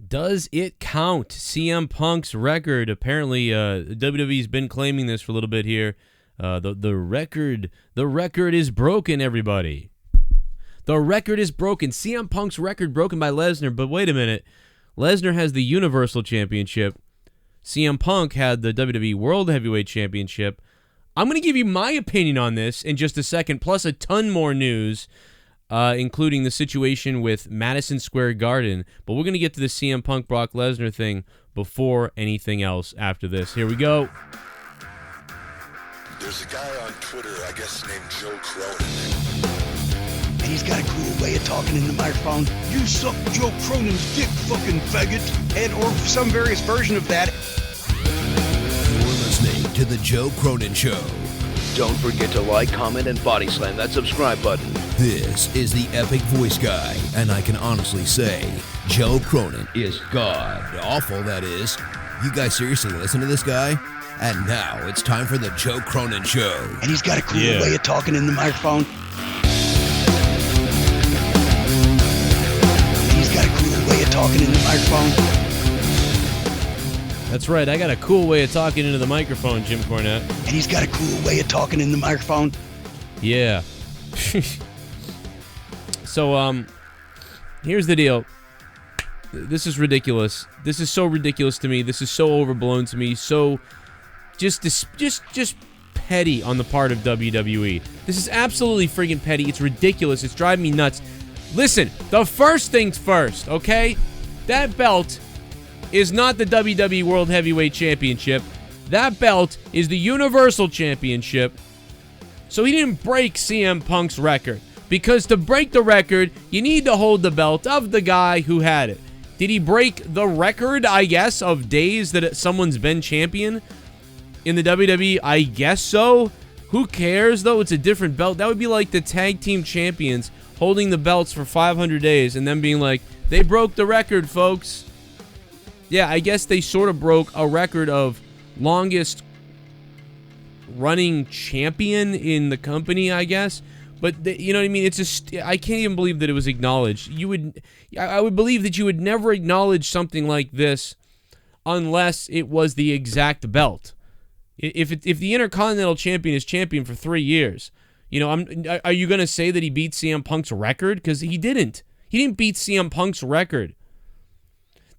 Does it count? CM Punk's record. Apparently, WWE's been claiming this for a little bit here. The record is broken, everybody. The record is broken. CM Punk's record broken by Lesnar. But wait a minute. Lesnar has the Universal Championship. CM Punk had the WWE World Heavyweight Championship. I'm going to give you my opinion on this in just a second, plus a ton more news, including the situation with Madison Square Garden. But we're going to get to the CM Punk Brock Lesnar thing before anything else after this. Here we go. There's a guy on Twitter, I guess named Joe Cronin. And he's got a cool way of talking in the microphone. You suck Joe Cronin's dick, fucking faggot. And or some various version of that. You're listening to The Joe Cronin Show. Don't forget to like, comment, and body slam that subscribe button. This is the epic voice guy, and I can honestly say, Joe Cronin is god awful, that is. You guys seriously listen to this guy? And now it's time for The Joe Cronin Show. And he's got a cool way of talking in the microphone. Talking in the microphone. That's right. I got a cool way of talking into the microphone, Jim Cornette. And he's got a cool way of talking in the microphone. Yeah. So, here's the deal. This is ridiculous. This is so ridiculous to me. This is so overblown to me. So, just petty on the part of WWE. This is absolutely friggin' petty. It's ridiculous. It's driving me nuts. Listen, the first things first, okay? That belt is not the WWE World Heavyweight Championship. That belt is the Universal Championship. So he didn't break CM Punk's record. Because to break the record, you need to hold the belt of the guy who had it. Did he break the record, I guess, of days that someone's been champion in the WWE? I guess so. Who cares, though? It's a different belt. That would be like the tag team champions holding the belts for 500 days and then being like, they broke the record, folks. Yeah, I guess they sort of broke a record of longest running champion in the company, I guess. But, you know what I mean? It's just, I can't even believe that it was acknowledged. I would believe that you would never acknowledge something like this unless it was the exact belt. If the Intercontinental Champion is champion for 3 years, you know, are you going to say that he beat CM Punk's record? Because he didn't. He didn't beat CM Punk's record.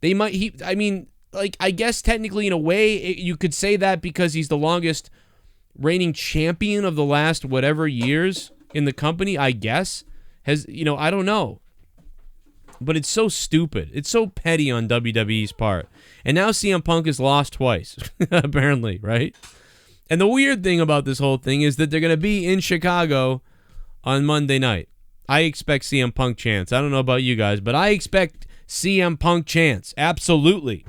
I guess technically in a way you could say that because he's the longest reigning champion of the last whatever years in the company, I guess. I don't know. But it's so stupid. It's so petty on WWE's part. And now CM Punk has lost twice, apparently, right? And the weird thing about this whole thing is that they're going to be in Chicago on Monday night. I expect CM Punk chance. I don't know about you guys, but I expect CM Punk chance. Absolutely.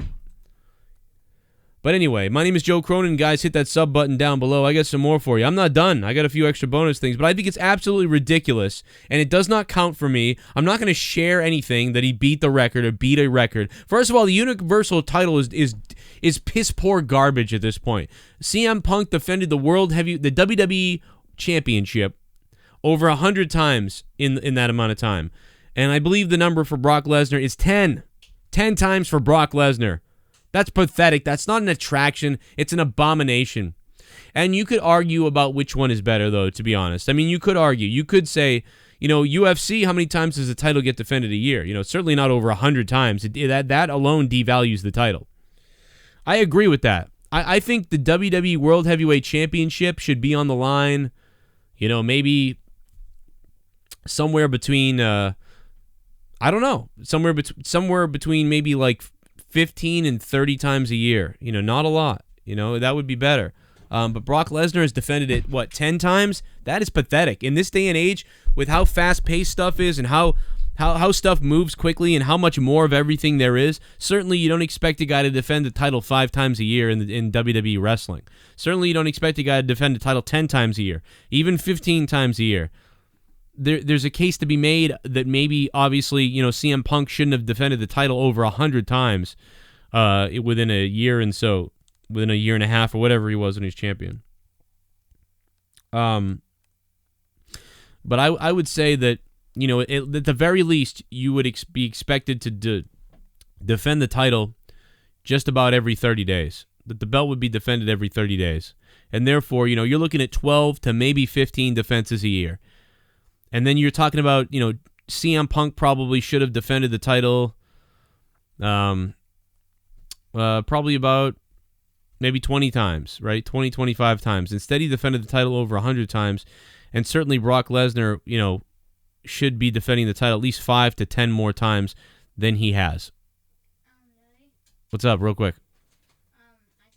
But anyway, my name is Joe Cronin. Guys, hit that sub button down below. I got some more for you. I'm not done. I got a few extra bonus things, but I think it's absolutely ridiculous, and it does not count for me. I'm not going to share anything that he beat the record or beat a record. First of all, the Universal title is piss poor garbage at this point. CM Punk defended the WWE Championship over 100 times in that amount of time. And I believe the number for Brock Lesnar is 10. 10 times for Brock Lesnar. That's pathetic. That's not an attraction. It's an abomination. And you could argue about which one is better, though, to be honest. I mean, you could argue. You could say, UFC, how many times does the title get defended a year? Certainly not over 100 times. That alone devalues the title. I agree with that. I think the WWE World Heavyweight Championship should be on the line, maybe somewhere between, I don't know, somewhere between maybe like 15 and 30 times a year. Not a lot. That would be better. But Brock Lesnar has defended it, 10 times? That is pathetic. In this day and age, with how fast-paced stuff is and how stuff moves quickly and how much more of everything there is, certainly you don't expect a guy to defend the title 5 times a year in WWE wrestling. Certainly you don't expect a guy to defend the title 10 times a year, even 15 times a year. There's a case to be made that maybe, obviously, CM Punk shouldn't have defended the title over 100 times within a year within a year and a half or whatever he was when he was champion. But I would say that, at the very least, you would be expected defend the title just about every 30 days. That the belt would be defended every 30 days. And therefore, you're looking at 12 to maybe 15 defenses a year. And then you're talking about, CM Punk probably should have defended the title probably about maybe 20 times, right? 20, 25 times. Instead, he defended the title over 100 times. And certainly Brock Lesnar, should be defending the title at least 5 to 10 more times than he has. What's up, real quick?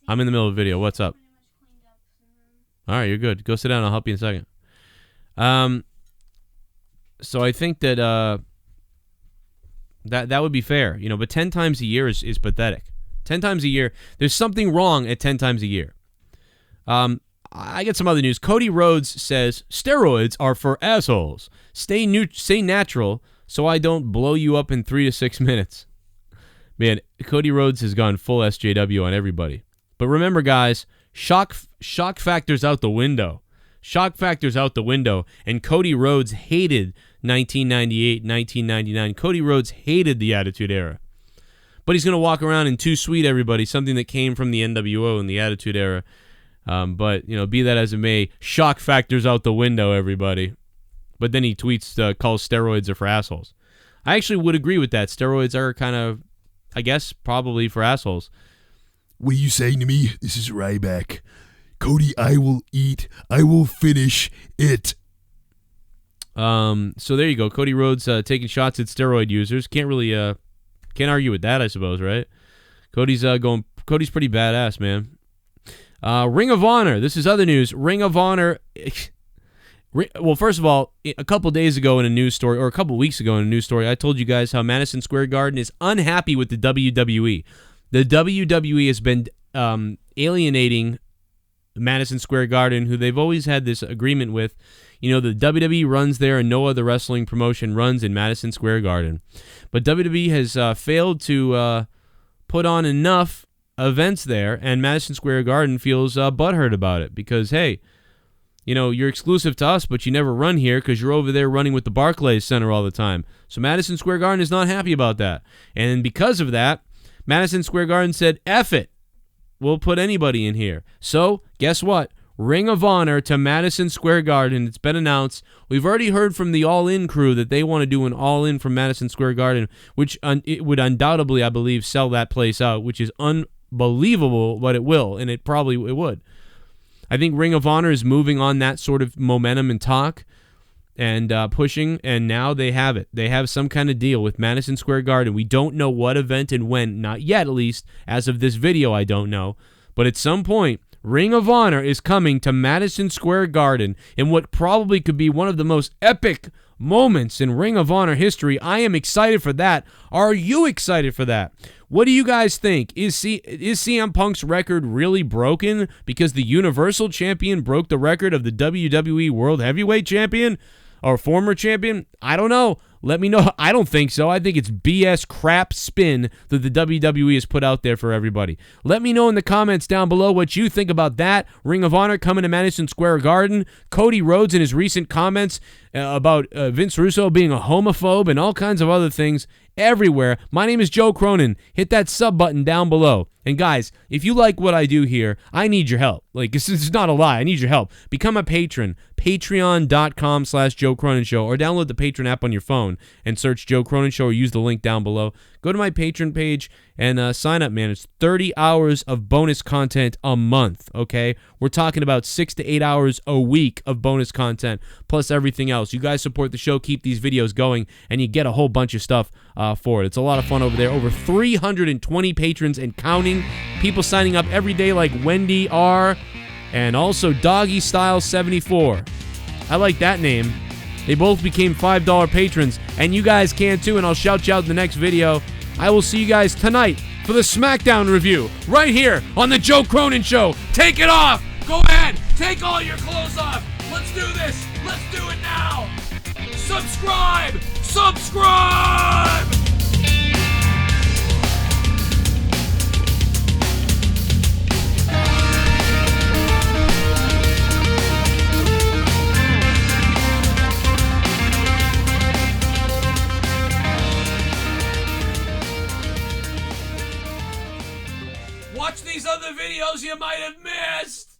I'm in the middle of a video. What's up? All right, you're good. Go sit down. I'll help you in a second. So I think that that would be fair, but 10 times a year is pathetic. 10 times a year. There's something wrong at 10 times a year. I get some other news. Cody Rhodes says, steroids are for assholes. Stay natural so I don't blow you up in 3 to 6 minutes. Man, Cody Rhodes has gone full SJW on everybody. But remember, guys, shock factor's out the window. Shock factor's out the window. And Cody Rhodes hated 1998, 1999. Cody Rhodes hated the Attitude Era. But he's going to walk around in Too Sweet, everybody, something that came from the NWO and the Attitude Era. But, be that as it may, shock factor's out the window, everybody. But then he tweets, calls steroids are for assholes. I actually would agree with that. Steroids are kind of, I guess, probably for assholes. What are you saying to me? This is Ryback. Cody, I will finish it. So there you go. Cody Rhodes taking shots at steroid users. Can't argue with that, I suppose, right? Cody's pretty badass, man. Ring of Honor. This is other news. Ring of Honor. Well, first of all, a couple days ago in a news story, or a couple weeks ago in a news story, I told you guys how Madison Square Garden is unhappy with the WWE. The WWE has been alienating Madison Square Garden, who they've always had this agreement with. The WWE runs there and no other wrestling promotion runs in Madison Square Garden. But WWE has failed to put on enough events there, and Madison Square Garden feels butthurt about it because, hey, you're exclusive to us, but you never run here because you're over there running with the Barclays Center all the time. So Madison Square Garden is not happy about that. And because of that, Madison Square Garden said, F it. We'll put anybody in here. So, guess what? Ring of Honor to Madison Square Garden. It's been announced. We've already heard from the All In crew that they want to do an All In from Madison Square Garden, which it would undoubtedly, I believe, sell that place out, which is unbelievable, but it will, and it would. I think Ring of Honor is moving on that sort of momentum and talk and pushing, and now they have it. They have some kind of deal with Madison Square Garden. We don't know what event and when, not yet at least. As of this video, I don't know. But at some point, Ring of Honor is coming to Madison Square Garden in what probably could be one of the most epic moments in Ring of Honor history. I am excited for that. Are you excited for that? What do you guys think? Is CM Punk's record really broken because the Universal Champion broke the record of the WWE World Heavyweight Champion or former champion? I don't know. Let me know. I don't think so. I think it's BS crap spin that the WWE has put out there for everybody. Let me know in the comments down below what you think about that. Ring of Honor coming to Madison Square Garden. Cody Rhodes in his recent comments about Vince Russo being a homophobe and all kinds of other things everywhere. My name is Joe Cronin. Hit that sub button down below. And guys, if you like what I do here, I need your help. Like, this is not a lie. I need your help. Become a patron. Patreon.com/Joe Cronin Show, or download the Patron app on your phone and search Joe Cronin Show or use the link down below. Go to my Patreon page and sign up, man. It's 30 hours of bonus content a month, okay? We're talking about 6 to 8 hours a week of bonus content, plus everything else. You guys support the show, keep these videos going, and you get a whole bunch of stuff for it. It's a lot of fun over there. Over 320 patrons and counting. People signing up every day like Wendy R. and also Doggy Style 74. I like that name. They both became $5 patrons, and you guys can too, and I'll shout you out in the next video. I will see you guys tonight for the Smackdown review, right here on the Joe Cronin Show. Take it off! Go ahead! Take all your clothes off! Let's do this! Let's do it now! Subscribe! Subscribe! Watch these other videos you might have missed.